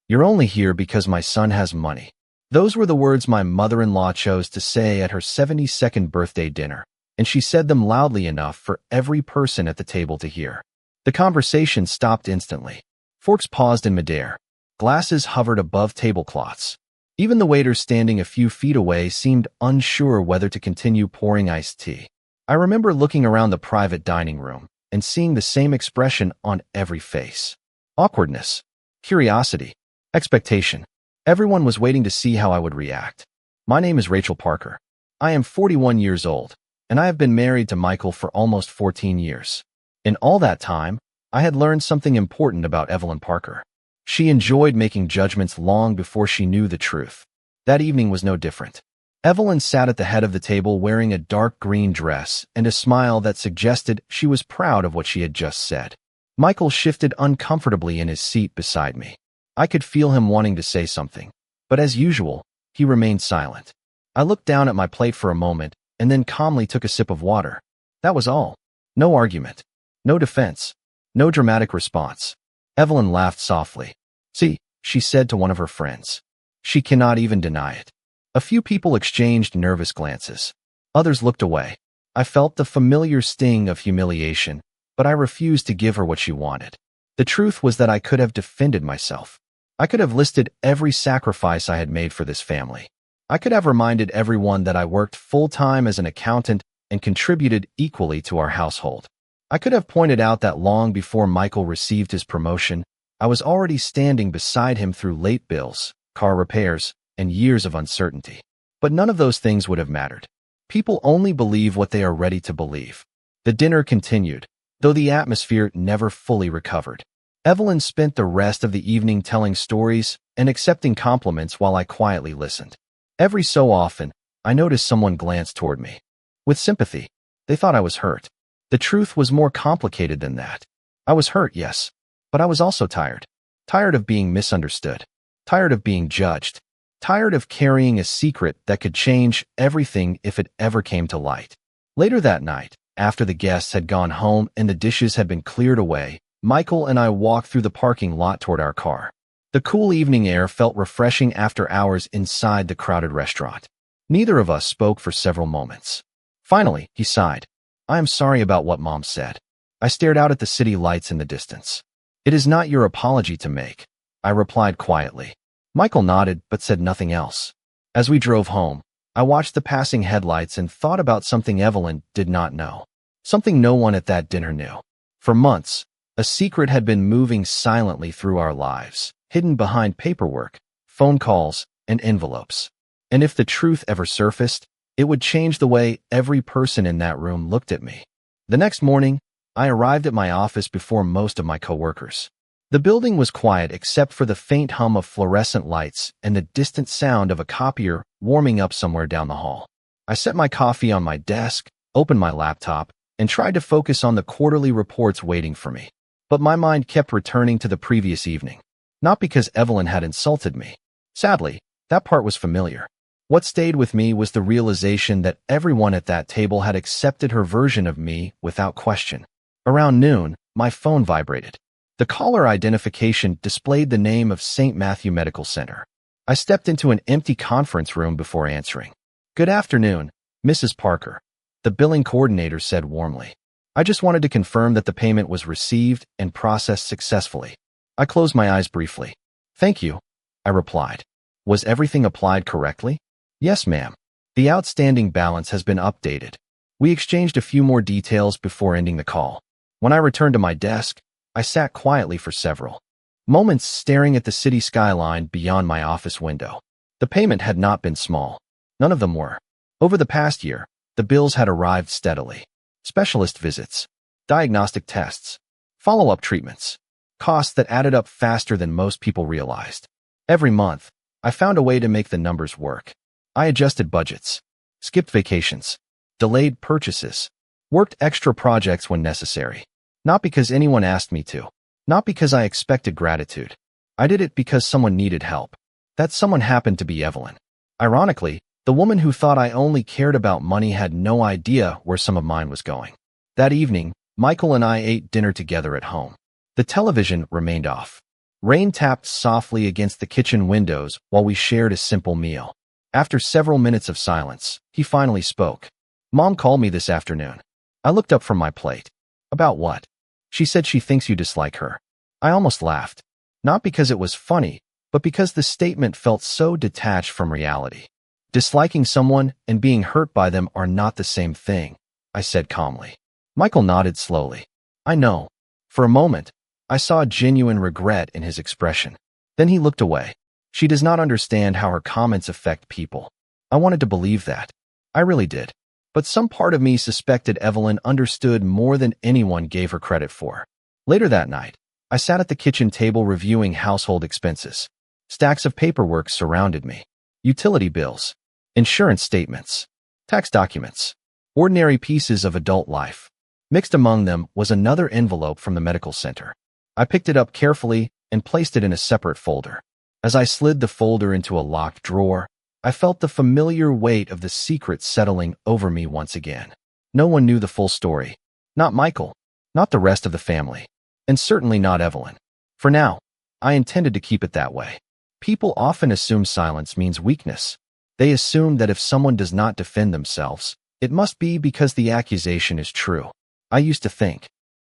"You're only here because my son has money." Those were the words my mother-in-law chose to say at her 72nd birthday dinner, and she said them loudly enough for every person at the table to hear. The conversation stopped instantly. Forks paused in midair. Glasses hovered above tablecloths. Even the waiter standing a few feet away seemed unsure whether to continue pouring iced tea. I remember looking around the private dining room and seeing the same expression on every face. Awkwardness, curiosity, expectation. Everyone was waiting to see how I would react. My name is Rachel Parker. I am 41 years old, and I have been married to Michael for almost 14 years. In all that time, I had learned something important about Evelyn Parker. She enjoyed making judgments long before she knew the truth. That evening was no different. Evelyn sat at the head of the table wearing a dark green dress and a smile that suggested she was proud of what she had just said. Michael shifted uncomfortably in his seat beside me. I could feel him wanting to say something, but as usual, he remained silent. I looked down at my plate for a moment and then calmly took a sip of water. That was all. No argument. No defense. No dramatic response. Evelyn laughed softly. "See," she said to one of her friends. "She cannot even deny it." A few people exchanged nervous glances. Others looked away. I felt the familiar sting of humiliation, but I refused to give her what she wanted. The truth was that I could have defended myself. I could have listed every sacrifice I had made for this family. I could have reminded everyone that I worked full-time as an accountant and contributed equally to our household. I could have pointed out that long before Michael received his promotion, I was already standing beside him through late bills, car repairs, and years of uncertainty. But none of those things would have mattered. People only believe what they are ready to believe. The dinner continued, though the atmosphere never fully recovered. Evelyn spent the rest of the evening telling stories and accepting compliments while I quietly listened. Every so often, I noticed someone glance toward me. With sympathy, they thought I was hurt. The truth was more complicated than that. I was hurt, yes, but I was also tired. Tired of being misunderstood. Tired of being judged. Tired of carrying a secret that could change everything if it ever came to light. Later that night, after the guests had gone home and the dishes had been cleared away, Michael and I walked through the parking lot toward our car. The cool evening air felt refreshing after hours inside the crowded restaurant. Neither of us spoke for several moments. Finally, he sighed. "I am sorry about what Mom said." I stared out at the city lights in the distance. "It is not your apology to make," I replied quietly. Michael nodded but said nothing else. As we drove home, I watched the passing headlights and thought about something Evelyn did not know. Something no one at that dinner knew. For months, a secret had been moving silently through our lives, hidden behind paperwork, phone calls, and envelopes. And if the truth ever surfaced, it would change the way every person in that room looked at me. The next morning, I arrived at my office before most of my coworkers. The building was quiet except for the faint hum of fluorescent lights and the distant sound of a copier warming up somewhere down the hall. I set my coffee on my desk, opened my laptop, and tried to focus on the quarterly reports waiting for me. But my mind kept returning to the previous evening. Not because Evelyn had insulted me. Sadly, that part was familiar. What stayed with me was the realization that everyone at that table had accepted her version of me without question. Around noon, my phone vibrated. The caller identification displayed the name of St. Matthew Medical Center. I stepped into an empty conference room before answering. "Good afternoon, Mrs. Parker," the billing coordinator said warmly. "I just wanted to confirm that the payment was received and processed successfully." I closed my eyes briefly. "Thank you," I replied. "Was everything applied correctly?" "Yes, ma'am. The outstanding balance has been updated." We exchanged a few more details before ending the call. When I returned to my desk, I sat quietly for several moments staring at the city skyline beyond my office window. The payment had not been small. None of them were. Over the past year, the bills had arrived steadily. Specialist visits, diagnostic tests, follow-up treatments, costs that added up faster than most people realized. Every month, I found a way to make the numbers work. I adjusted budgets, skipped vacations, delayed purchases, worked extra projects when necessary. Not because anyone asked me to. Not because I expected gratitude. I did it because someone needed help. That someone happened to be Evelyn. Ironically, the woman who thought I only cared about money had no idea where some of mine was going. That evening, Michael and I ate dinner together at home. The television remained off. Rain tapped softly against the kitchen windows while we shared a simple meal. After several minutes of silence, he finally spoke. Mom called me this afternoon. I looked up from my plate. About what? She said she thinks you dislike her. I almost laughed. Not because it was funny, but because the statement felt so detached from reality. Disliking someone and being hurt by them are not the same thing, I said calmly. Michael nodded slowly. I know. For a moment, I saw genuine regret in his expression. Then he looked away. She does not understand how her comments affect people. I wanted to believe that. I really did. But some part of me suspected Evelyn understood more than anyone gave her credit for. Later that night, I sat at the kitchen table reviewing household expenses. Stacks of paperwork surrounded me. Utility bills, insurance statements, tax documents, ordinary pieces of adult life. Mixed among them was another envelope from the medical center. I picked it up carefully and placed it in a separate folder. As I slid the folder into a locked drawer, I felt the familiar weight of the secret settling over me once again. No one knew the full story. Not Michael, not the rest of the family, and certainly not Evelyn. For now, I intended to keep it that way. People often assume silence means weakness. They assume that if someone does not defend themselves, it must be because the accusation is true. I used to think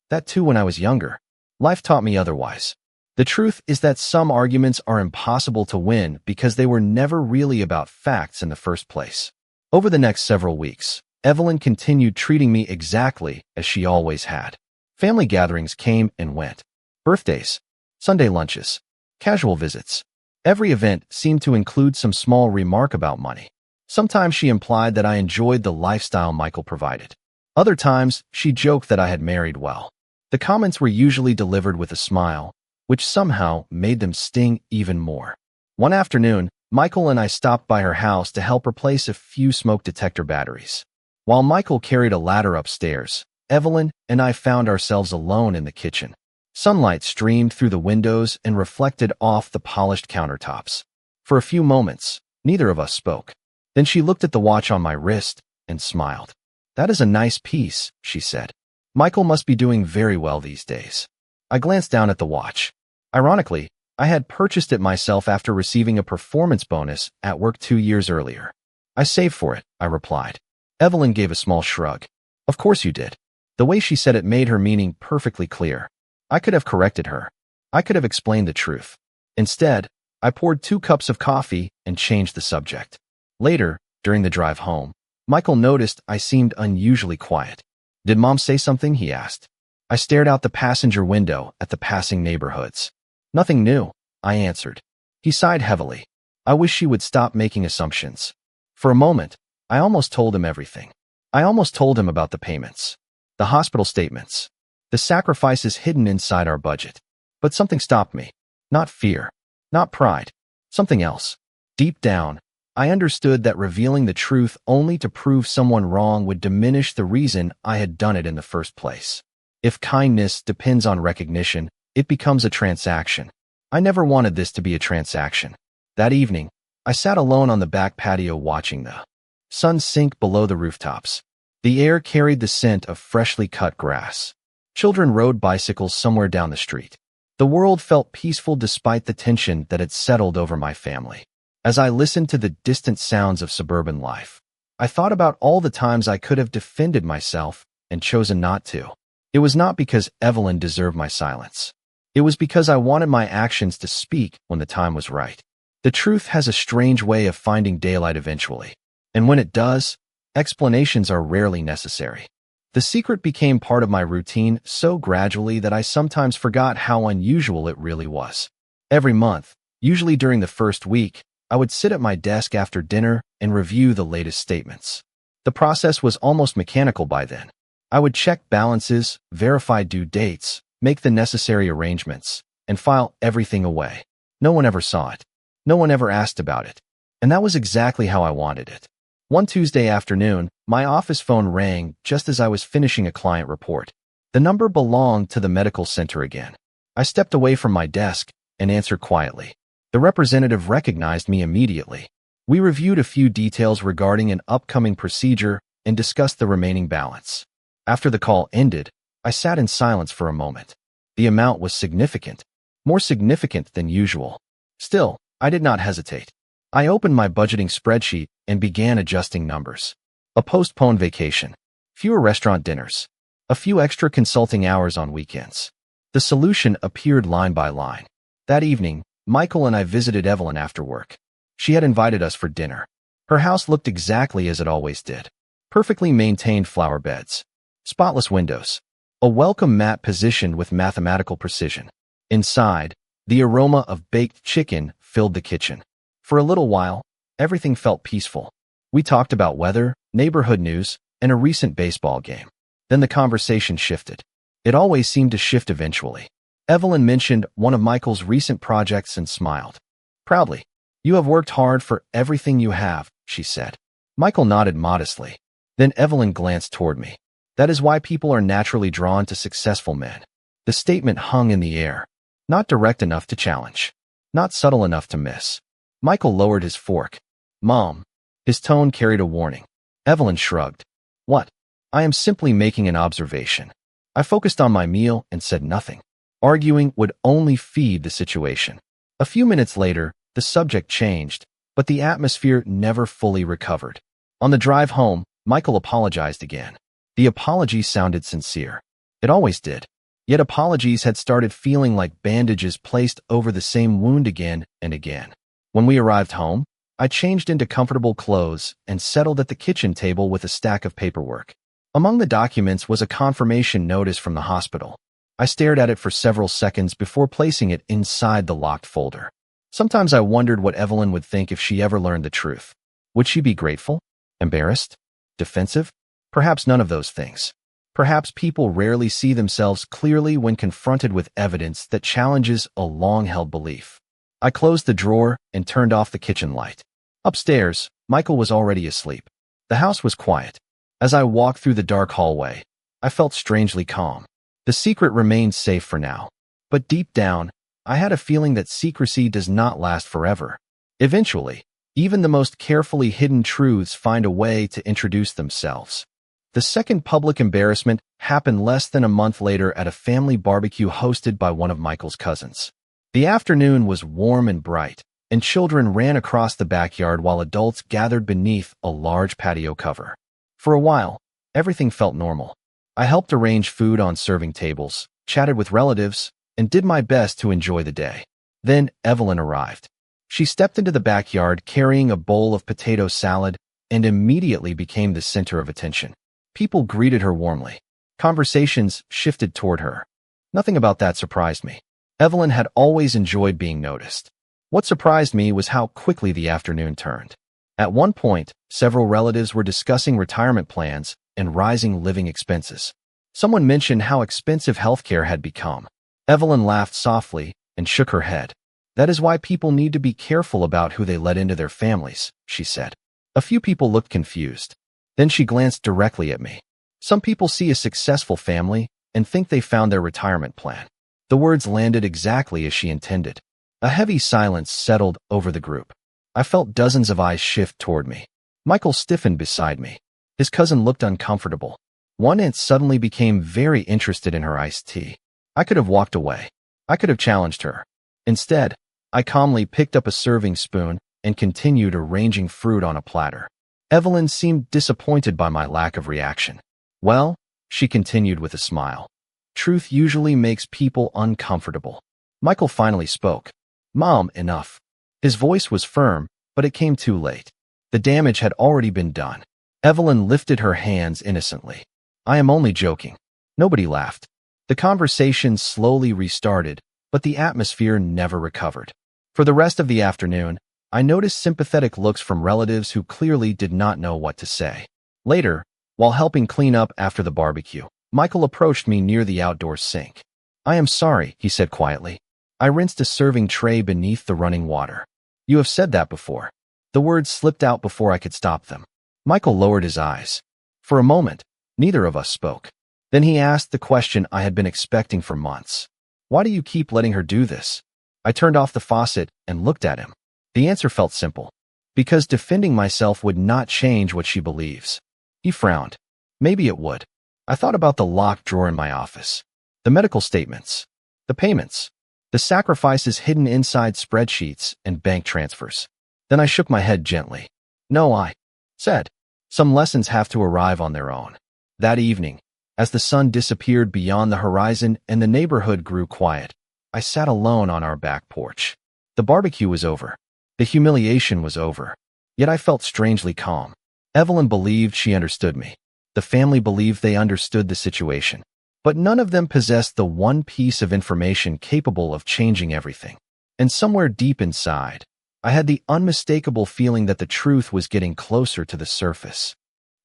that too when I was younger. Life taught me otherwise. The truth is that some arguments are impossible to win because they were never really about facts in the first place. Over the next several weeks, Evelyn continued treating me exactly as she always had. Family gatherings came and went. Birthdays, Sunday lunches, casual visits. Every event seemed to include some small remark about money. Sometimes she implied that I enjoyed the lifestyle Michael provided. Other times, she joked that I had married well. The comments were usually delivered with a smile, which somehow made them sting even more. One afternoon, Michael and I stopped by her house to help replace a few smoke detector batteries. While Michael carried a ladder upstairs, Evelyn and I found ourselves alone in the kitchen. Sunlight streamed through the windows and reflected off the polished countertops. For a few moments, neither of us spoke. Then she looked at the watch on my wrist and smiled. "That is a nice piece," she said. "Michael must be doing very well these days." I glanced down at the watch. Ironically, I had purchased it myself after receiving a performance bonus at work 2 years earlier. "I saved for it," I replied. Evelyn gave a small shrug. "Of course you did." The way she said it made her meaning perfectly clear. I could have corrected her. I could have explained the truth. Instead, I poured 2 cups of coffee and changed the subject. Later, during the drive home, Michael noticed I seemed unusually quiet. "Did Mom say something?" he asked. I stared out the passenger window at the passing neighborhoods. "Nothing new," I answered. He sighed heavily. "I wish she would stop making assumptions." For a moment, I almost told him everything. I almost told him about the payments, the hospital statements, the sacrifices hidden inside our budget. But something stopped me. Not fear, not pride, something else. Deep down, I understood that revealing the truth only to prove someone wrong would diminish the reason I had done it in the first place. If kindness depends on recognition, it becomes a transaction. I never wanted this to be a transaction. That evening, I sat alone on the back patio watching the sun sink below the rooftops. The air carried the scent of freshly cut grass. Children rode bicycles somewhere down the street. The world felt peaceful despite the tension that had settled over my family. As I listened to the distant sounds of suburban life, I thought about all the times I could have defended myself and chosen not to. It was not because Evelyn deserved my silence. It was because I wanted my actions to speak when the time was right. The truth has a strange way of finding daylight eventually. And when it does, explanations are rarely necessary. The secret became part of my routine so gradually that I sometimes forgot how unusual it really was. Every month, usually during the first week, I would sit at my desk after dinner and review the latest statements. The process was almost mechanical by then. I would check balances, verify due dates, make the necessary arrangements, and file everything away. No one ever saw it. No one ever asked about it. And that was exactly how I wanted it. One Tuesday afternoon, my office phone rang just as I was finishing a client report. The number belonged to the medical center again. I stepped away from my desk and answered quietly. The representative recognized me immediately. We reviewed a few details regarding an upcoming procedure and discussed the remaining balance. After the call ended, I sat in silence for a moment. The amount was significant, more significant than usual. Still, I did not hesitate. I opened my budgeting spreadsheet and began adjusting numbers. A postponed vacation, fewer restaurant dinners, a few extra consulting hours on weekends. The solution appeared line by line. That evening, Michael and I visited Evelyn after work. She had invited us for dinner. Her house looked exactly as it always did. Perfectly maintained flower beds, spotless windows, a welcome mat positioned with mathematical precision. Inside, the aroma of baked chicken filled the kitchen. For a little while, everything felt peaceful. We talked about weather, neighborhood news, and a recent baseball game. Then the conversation shifted. It always seemed to shift eventually. Evelyn mentioned one of Michael's recent projects and smiled. Proudly, "You have worked hard for everything you have," she said. Michael nodded modestly. Then Evelyn glanced toward me. "That is why people are naturally drawn to successful men." The statement hung in the air. Not direct enough to challenge. Not subtle enough to miss. Michael lowered his fork. "Mom." His tone carried a warning. Evelyn shrugged. "What?" "I am simply making an observation." I focused on my meal and said nothing. Arguing would only feed the situation. A few minutes later, the subject changed, but the atmosphere never fully recovered. On the drive home, Michael apologized again. The apology sounded sincere. It always did. Yet apologies had started feeling like bandages placed over the same wound again and again. When we arrived home, I changed into comfortable clothes and settled at the kitchen table with a stack of paperwork. Among the documents was a confirmation notice from the hospital. I stared at it for several seconds before placing it inside the locked folder. Sometimes I wondered what Evelyn would think if she ever learned the truth. Would she be grateful? Embarrassed? Defensive? Perhaps none of those things. Perhaps people rarely see themselves clearly when confronted with evidence that challenges a long-held belief. I closed the drawer and turned off the kitchen light. Upstairs, Michael was already asleep. The house was quiet. As I walked through the dark hallway, I felt strangely calm. The secret remained safe for now. But deep down, I had a feeling that secrecy does not last forever. Eventually, even the most carefully hidden truths find a way to introduce themselves. The second public embarrassment happened less than a month later at a family barbecue hosted by one of Michael's cousins. The afternoon was warm and bright, and children ran across the backyard while adults gathered beneath a large patio cover. For a while, everything felt normal. I helped arrange food on serving tables, chatted with relatives, and did my best to enjoy the day. Then Evelyn arrived. She stepped into the backyard carrying a bowl of potato salad and immediately became the center of attention. People greeted her warmly. Conversations shifted toward her. Nothing about that surprised me. Evelyn had always enjoyed being noticed. What surprised me was how quickly the afternoon turned. At one point, several relatives were discussing retirement plans and rising living expenses. Someone mentioned how expensive healthcare had become. Evelyn laughed softly and shook her head. "That is why people need to be careful about who they let into their families," she said. A few people looked confused. Then she glanced directly at me. "Some people see a successful family and think they found their retirement plan." The words landed exactly as she intended. A heavy silence settled over the group. I felt dozens of eyes shift toward me. Michael stiffened beside me. His cousin looked uncomfortable. One aunt suddenly became very interested in her iced tea. I could have walked away. I could have challenged her. Instead, I calmly picked up a serving spoon and continued arranging fruit on a platter. Evelyn seemed disappointed by my lack of reaction. "Well," she continued with a smile, "truth usually makes people uncomfortable." Michael finally spoke. "Mom, enough." His voice was firm, but it came too late. The damage had already been done. Evelyn lifted her hands innocently. "I am only joking." Nobody laughed. The conversation slowly restarted, but the atmosphere never recovered. For the rest of the afternoon, I noticed sympathetic looks from relatives who clearly did not know what to say. Later, while helping clean up after the barbecue, Michael approached me near the outdoor sink. "I am sorry," he said quietly. "I rinsed a serving tray beneath the running water." "You have said that before." The words slipped out before I could stop them. Michael lowered his eyes. For a moment, neither of us spoke. Then he asked the question I had been expecting for months. "Why do you keep letting her do this?" I turned off the faucet and looked at him. The answer felt simple. Because defending myself would not change what she believes. He frowned. Maybe it would. I thought about the locked drawer in my office. The medical statements. The payments. The sacrifices hidden inside spreadsheets and bank transfers. Then I shook my head gently. No, I said. Some lessons have to arrive on their own. That evening, as the sun disappeared beyond the horizon and the neighborhood grew quiet, I sat alone on our back porch. The barbecue was over. The humiliation was over. Yet I felt strangely calm. Evelyn believed she understood me. The family believed they understood the situation. But none of them possessed the one piece of information capable of changing everything. And somewhere deep inside, I had the unmistakable feeling that the truth was getting closer to the surface.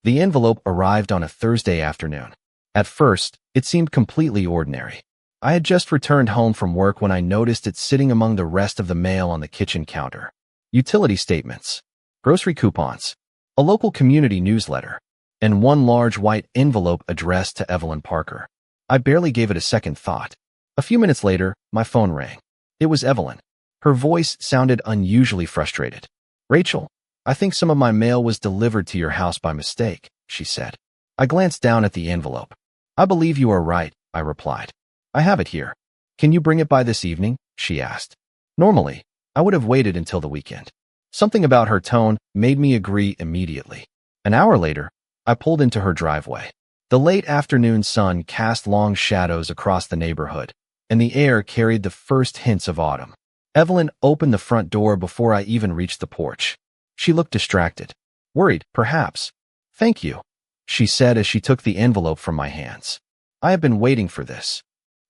The envelope arrived on a Thursday afternoon. At first, it seemed completely ordinary. I had just returned home from work when I noticed it sitting among the rest of the mail on the kitchen counter. Utility statements, grocery coupons, a local community newsletter, and one large white envelope addressed to Evelyn Parker. I barely gave it a second thought. A few minutes later, my phone rang. It was Evelyn. Her voice sounded unusually frustrated. Rachel, I think some of my mail was delivered to your house by mistake, she said. I glanced down at the envelope. I believe you are right, I replied. I have it here. Can you bring it by this evening? She asked. Normally, I would have waited until the weekend. Something about her tone made me agree immediately. An hour later, I pulled into her driveway. The late afternoon sun cast long shadows across the neighborhood, and the air carried the first hints of autumn. Evelyn opened the front door before I even reached the porch. She looked distracted. Worried, perhaps. Thank you, she said as she took the envelope from my hands. I have been waiting for this.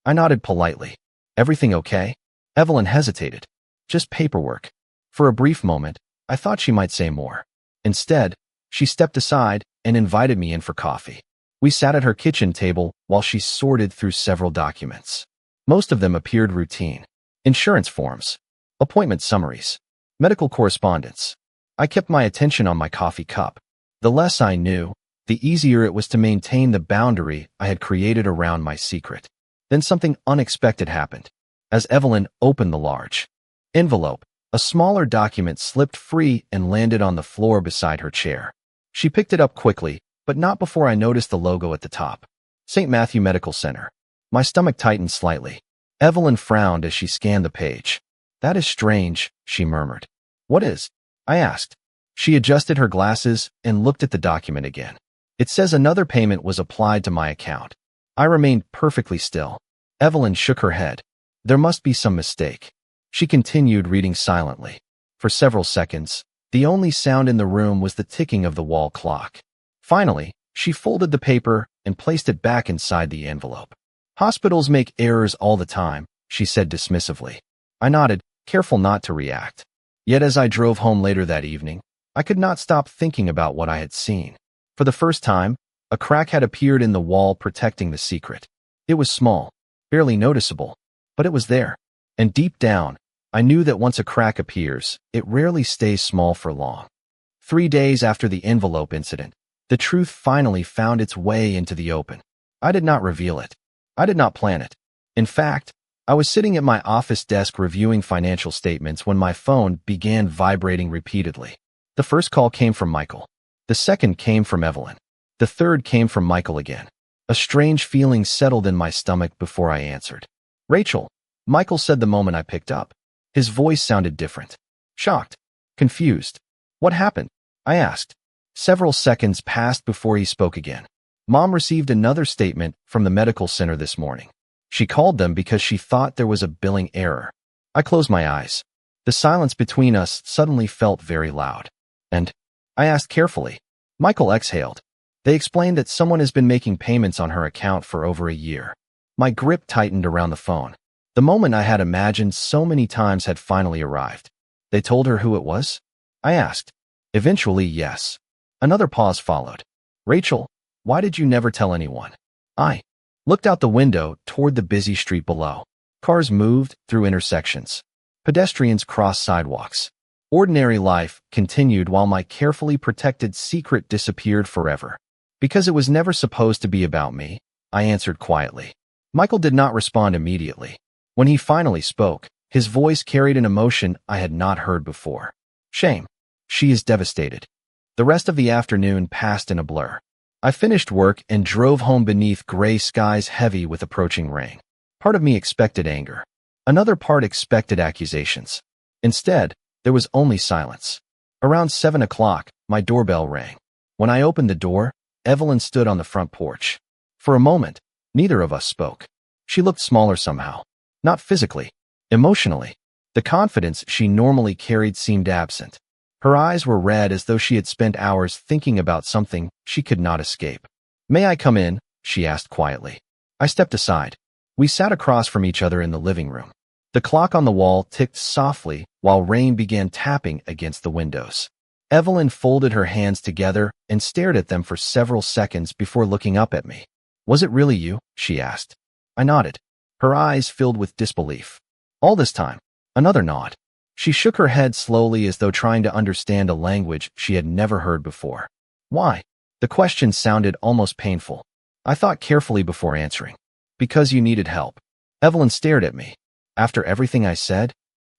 I nodded politely. Everything okay? Evelyn hesitated. Just paperwork. For a brief moment, I thought she might say more. Instead, she stepped aside and invited me in for coffee. We sat at her kitchen table while she sorted through several documents. Most of them appeared routine. Insurance forms, appointment summaries, medical correspondence. I kept my attention on my coffee cup. The less I knew, the easier it was to maintain the boundary I had created around my secret. Then something unexpected happened. As Evelyn opened the large envelope, a smaller document slipped free and landed on the floor beside her chair. She picked it up quickly, but not before I noticed the logo at the top. St. Matthew Medical Center. My stomach tightened slightly. Evelyn frowned as she scanned the page. That is strange, she murmured. What is? I asked. She adjusted her glasses and looked at the document again. It says another payment was applied to my account. I remained perfectly still. Evelyn shook her head. There must be some mistake. She continued reading silently. For several seconds, the only sound in the room was the ticking of the wall clock. Finally, she folded the paper and placed it back inside the envelope. Hospitals make errors all the time, she said dismissively. I nodded, careful not to react. Yet as I drove home later that evening, I could not stop thinking about what I had seen. For the first time, a crack had appeared in the wall protecting the secret. It was small, barely noticeable, but it was there. And deep down, I knew that once a crack appears, it rarely stays small for long. 3 days after the envelope incident, the truth finally found its way into the open. I did not reveal it. I did not plan it. In fact, I was sitting at my office desk reviewing financial statements when my phone began vibrating repeatedly. The first call came from Michael. The second came from Evelyn. The third came from Michael again. A strange feeling settled in my stomach before I answered. Rachel, Michael said the moment I picked up. His voice sounded different. Shocked. Confused. What happened? I asked. Several seconds passed before he spoke again. Mom received another statement from the medical center this morning. She called them because she thought there was a billing error. I closed my eyes. The silence between us suddenly felt very loud. And I asked carefully. Michael exhaled. They explained that someone has been making payments on her account for over a year. My grip tightened around the phone. The moment I had imagined so many times had finally arrived. They told her who it was? I asked. Eventually, yes. Another pause followed. Rachel, why did you never tell anyone? I looked out the window toward the busy street below. Cars moved through intersections. Pedestrians crossed sidewalks. Ordinary life continued while my carefully protected secret disappeared forever. Because it was never supposed to be about me, I answered quietly. Michael did not respond immediately. When he finally spoke, his voice carried an emotion I had not heard before. Shame. She is devastated. The rest of the afternoon passed in a blur. I finished work and drove home beneath gray skies heavy with approaching rain. Part of me expected anger. Another part expected accusations. Instead, there was only silence. Around 7 o'clock, my doorbell rang. When I opened the door, Evelyn stood on the front porch. For a moment, neither of us spoke. She looked smaller somehow. Not physically, emotionally. The confidence she normally carried seemed absent. Her eyes were red as though she had spent hours thinking about something she could not escape. "May I come in?" she asked quietly. I stepped aside. We sat across from each other in the living room. The clock on the wall ticked softly while rain began tapping against the windows. Evelyn folded her hands together and stared at them for several seconds before looking up at me. "Was it really you?" she asked. I nodded. Her eyes filled with disbelief. All this time, another nod. She shook her head slowly as though trying to understand a language she had never heard before. "Why?" The question sounded almost painful. I thought carefully before answering. "Because you needed help." Evelyn stared at me. "After everything I said?"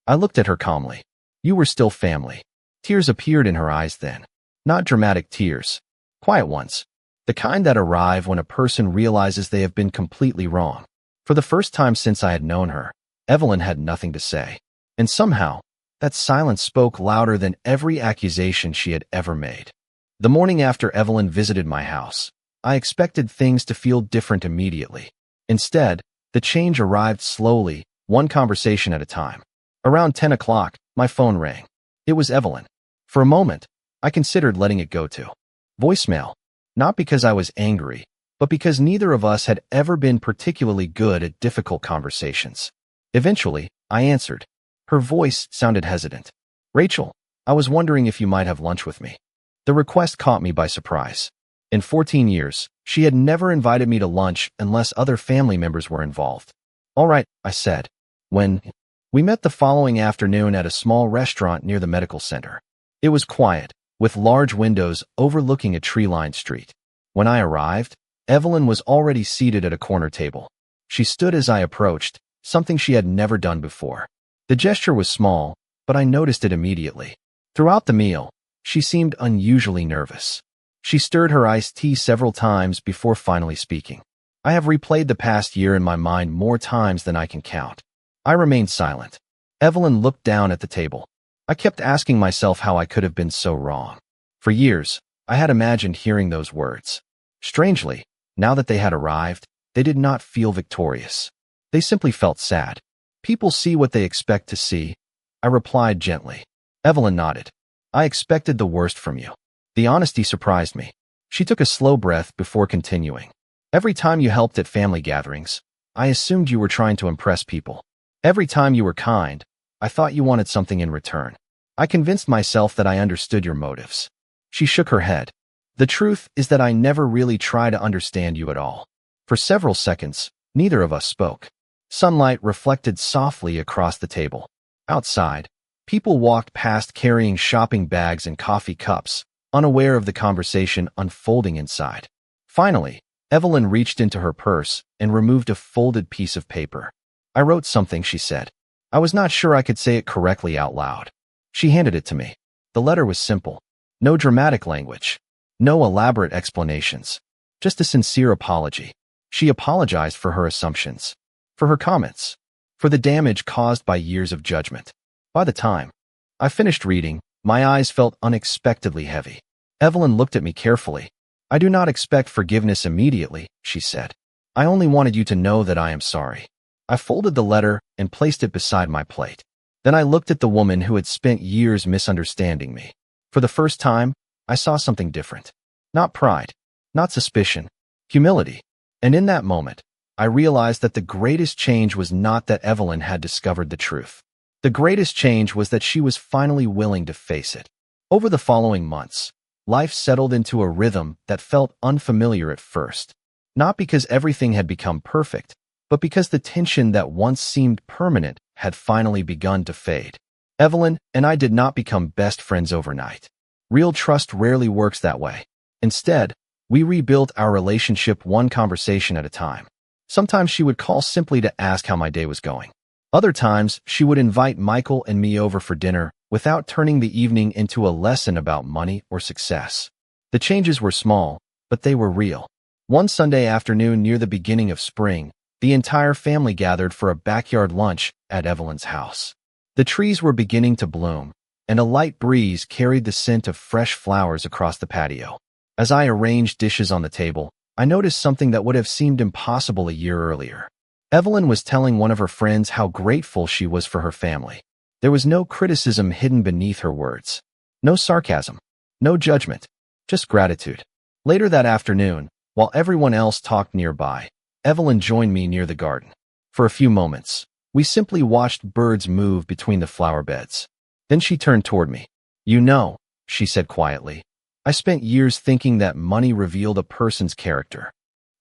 I looked at her calmly. "You were still family." Tears appeared in her eyes then. Not dramatic tears. Quiet ones. The kind that arrive when a person realizes they have been completely wrong. For the first time since I had known her, Evelyn had nothing to say. And somehow, that silence spoke louder than every accusation she had ever made. The morning after Evelyn visited my house, I expected things to feel different immediately. Instead, the change arrived slowly, one conversation at a time. Around 10 o'clock, my phone rang. It was Evelyn. For a moment, I considered letting it go to voicemail. Not because I was angry, but because neither of us had ever been particularly good at difficult conversations. Eventually, I answered. Her voice sounded hesitant. "Rachel, I was wondering if you might have lunch with me." The request caught me by surprise. In 14 years, she had never invited me to lunch unless other family members were involved. "All right," I said. We met the following afternoon at a small restaurant near the medical center. It was quiet, with large windows overlooking a tree-lined street. When I arrived, Evelyn was already seated at a corner table. She stood as I approached, something she had never done before. The gesture was small, but I noticed it immediately. Throughout the meal, she seemed unusually nervous. She stirred her iced tea several times before finally speaking. I have replayed the past year in my mind more times than I can count. I remained silent. Evelyn looked down at the table. I kept asking myself how I could have been so wrong. For years, I had imagined hearing those words. Strangely, now that they had arrived, they did not feel victorious. They simply felt sad. "People see what they expect to see," I replied gently. Evelyn nodded. "I expected the worst from you." The honesty surprised me. She took a slow breath before continuing. "Every time you helped at family gatherings, I assumed you were trying to impress people. Every time you were kind, I thought you wanted something in return. I convinced myself that I understood your motives." She shook her head. "The truth is that I never really tried to understand you at all." For several seconds, neither of us spoke. Sunlight reflected softly across the table. Outside, people walked past carrying shopping bags and coffee cups, unaware of the conversation unfolding inside. Finally, Evelyn reached into her purse and removed a folded piece of paper. "I wrote something," she said. I was not sure I could say it correctly out loud. She handed it to me. The letter was simple. No dramatic language. No elaborate explanations. Just a sincere apology. She apologized for her assumptions, for her comments, for the damage caused by years of judgment. By the time I finished reading, my eyes felt unexpectedly heavy. Evelyn looked at me carefully. "I do not expect forgiveness immediately," she said. "I only wanted you to know that I am sorry." I folded the letter and placed it beside my plate. Then I looked at the woman who had spent years misunderstanding me. For the first time, I saw something different. Not pride, not suspicion, humility. And in that moment, I realized that the greatest change was not that Evelyn had discovered the truth. The greatest change was that she was finally willing to face it. Over the following months, life settled into a rhythm that felt unfamiliar at first. Not because everything had become perfect, but because the tension that once seemed permanent had finally begun to fade. Evelyn and I did not become best friends overnight. Real trust rarely works that way. Instead, we rebuilt our relationship one conversation at a time. Sometimes she would call simply to ask how my day was going. Other times, she would invite Michael and me over for dinner without turning the evening into a lesson about money or success. The changes were small, but they were real. One Sunday afternoon near the beginning of spring, The entire family gathered for a backyard lunch at Evelyn's house. The trees were beginning to bloom, and a light breeze carried the scent of fresh flowers across the patio. As I arranged dishes on the table, I noticed something that would have seemed impossible a year earlier. Evelyn was telling one of her friends how grateful she was for her family. There was no criticism hidden beneath her words. No sarcasm. No judgment. Just gratitude. Later that afternoon, while everyone else talked nearby, Evelyn joined me near the garden. For a few moments, we simply watched birds move between the flower beds. Then she turned toward me. "You know," she said quietly, "I spent years thinking that money revealed a person's character."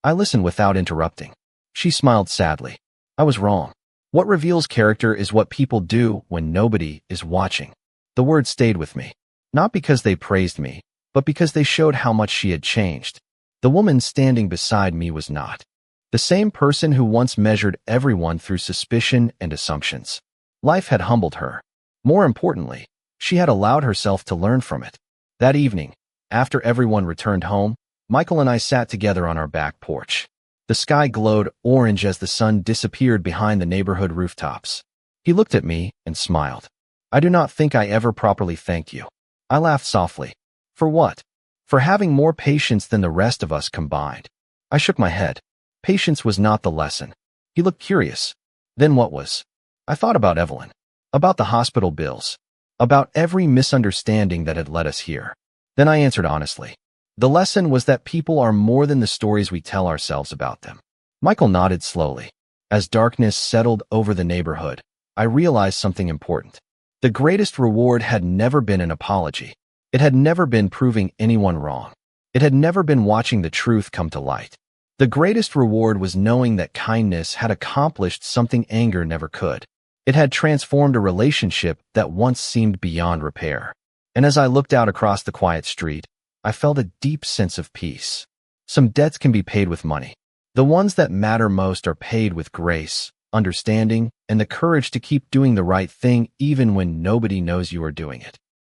I listened without interrupting. She smiled sadly. I was wrong. What reveals character is what people do when nobody is watching. The words stayed with me, not because they praised me, but because they showed how much she had changed. The woman standing beside me was not the same person who once measured everyone through suspicion and assumptions. Life had humbled her. More importantly, she had allowed herself to learn from it. That evening, after everyone returned home, Michael and I sat together on our back porch. The sky glowed orange as the sun disappeared behind the neighborhood rooftops. He looked at me and smiled. "I do not think I ever properly thanked you." I laughed softly. "For what?" "For having more patience than the rest of us combined." I shook my head. Patience was not the lesson. He looked curious. "Then what was?" I thought about Evelyn, about the hospital bills, about every misunderstanding that had led us here. Then I answered honestly. The lesson was that people are more than the stories we tell ourselves about them. Michael nodded slowly. As darkness settled over the neighborhood, I realized something important. The greatest reward had never been an apology. It had never been proving anyone wrong. It had never been watching the truth come to light. The greatest reward was knowing that kindness had accomplished something anger never could. It had transformed a relationship that once seemed beyond repair. And as I looked out across the quiet street, I felt a deep sense of peace. Some debts can be paid with money. The ones that matter most are paid with grace, understanding, and the courage to keep doing the right thing even when nobody knows you are doing it.